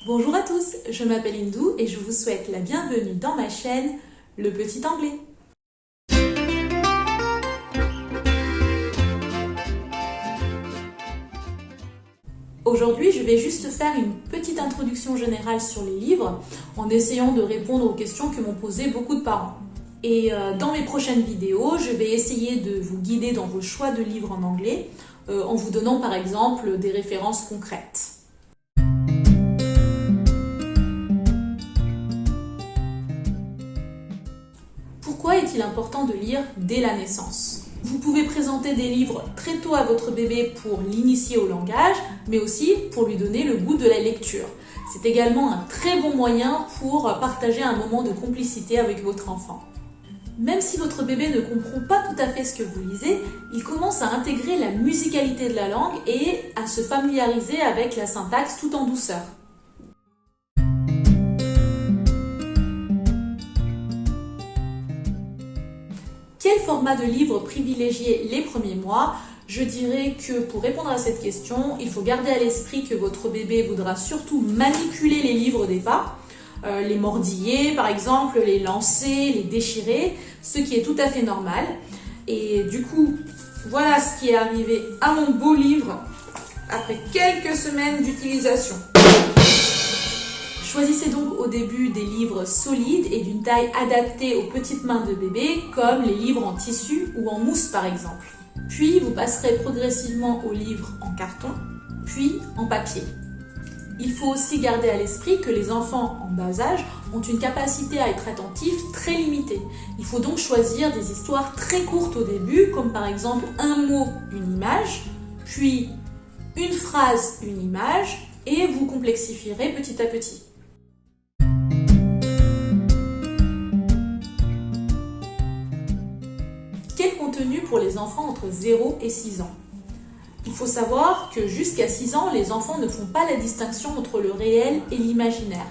Bonjour à tous, je m'appelle Indou et je vous souhaite la bienvenue dans ma chaîne Le Petit Anglais. Aujourd'hui, je vais juste faire une petite introduction générale sur les livres en essayant de répondre aux questions que m'ont posées beaucoup de parents. Et dans mes prochaines vidéos, je vais essayer de vous guider dans vos choix de livres en anglais en vous donnant par exemple des références concrètes. Pourquoi est-il important de lire dès la naissance ? Vous pouvez présenter des livres très tôt à votre bébé pour l'initier au langage, mais aussi pour lui donner le goût de la lecture. C'est également un très bon moyen pour partager un moment de complicité avec votre enfant. Même si votre bébé ne comprend pas tout à fait ce que vous lisez, il commence à intégrer la musicalité de la langue et à se familiariser avec la syntaxe tout en douceur. Quel format de livre privilégier les premiers mois ? Je dirais que pour répondre à cette question, il faut garder à l'esprit que votre bébé voudra surtout manipuler les livres au départ, les mordiller par exemple, les lancer, les déchirer, ce qui est tout à fait normal. Et du coup, voilà ce qui est arrivé à mon beau livre après quelques semaines d'utilisation. Choisissez donc au début des livres solides et d'une taille adaptée aux petites mains de bébé, comme les livres en tissu ou en mousse par exemple. Puis vous passerez progressivement aux livres en carton, puis en papier. Il faut aussi garder à l'esprit que les enfants en bas âge ont une capacité à être attentifs très limitée. Il faut donc choisir des histoires très courtes au début, comme par exemple un mot, une image, puis une phrase, une image, et vous complexifierez petit à petit. Quel contenu pour les enfants entre 0 et 6 ans ? Il faut savoir que jusqu'à 6 ans, les enfants ne font pas la distinction entre le réel et l'imaginaire.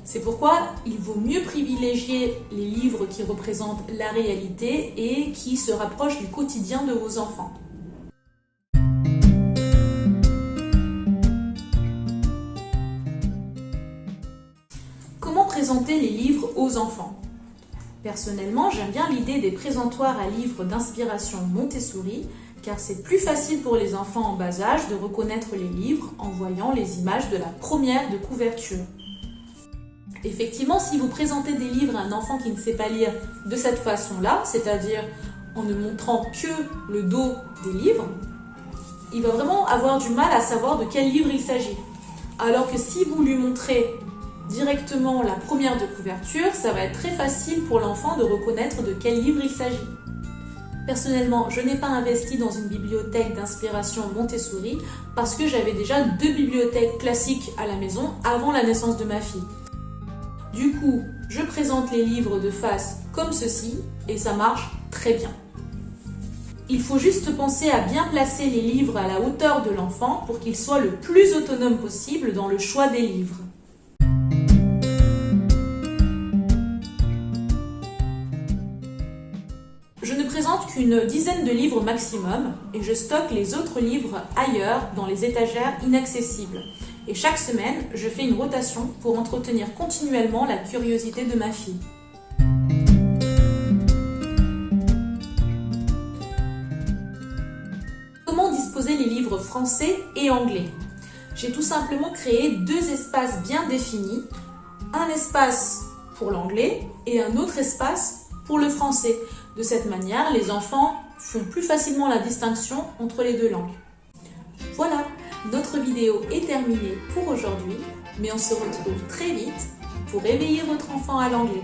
C'est pourquoi il vaut mieux privilégier les livres qui représentent la réalité et qui se rapprochent du quotidien de vos enfants. Comment présenter les livres aux enfants ? Personnellement, j'aime bien l'idée des présentoirs à livres d'inspiration Montessori, car c'est plus facile pour les enfants en bas âge de reconnaître les livres en voyant les images de la première de couverture. Effectivement, si vous présentez des livres à un enfant qui ne sait pas lire de cette façon-là, c'est-à-dire en ne montrant que le dos des livres, il va vraiment avoir du mal à savoir de quel livre il s'agit. Alors que si vous lui montrez directement la première de couverture, ça va être très facile pour l'enfant de reconnaître de quel livre il s'agit. Personnellement, je n'ai pas investi dans une bibliothèque d'inspiration Montessori parce que j'avais déjà 2 bibliothèques classiques à la maison avant la naissance de ma fille. Du coup, je présente les livres de face comme ceci et ça marche très bien. Il faut juste penser à bien placer les livres à la hauteur de l'enfant pour qu'il soit le plus autonome possible dans le choix des livres. Je ne présente qu'une dizaine de livres maximum et je stocke les autres livres ailleurs dans les étagères inaccessibles. Et chaque semaine, je fais une rotation pour entretenir continuellement la curiosité de ma fille. Comment disposer les livres français et anglais ? J'ai tout simplement créé 2 espaces bien définis, un espace pour l'anglais et un autre espace pour le français. De cette manière, les enfants font plus facilement la distinction entre les 2 langues. Voilà, notre vidéo est terminée pour aujourd'hui, mais on se retrouve très vite pour éveiller votre enfant à l'anglais.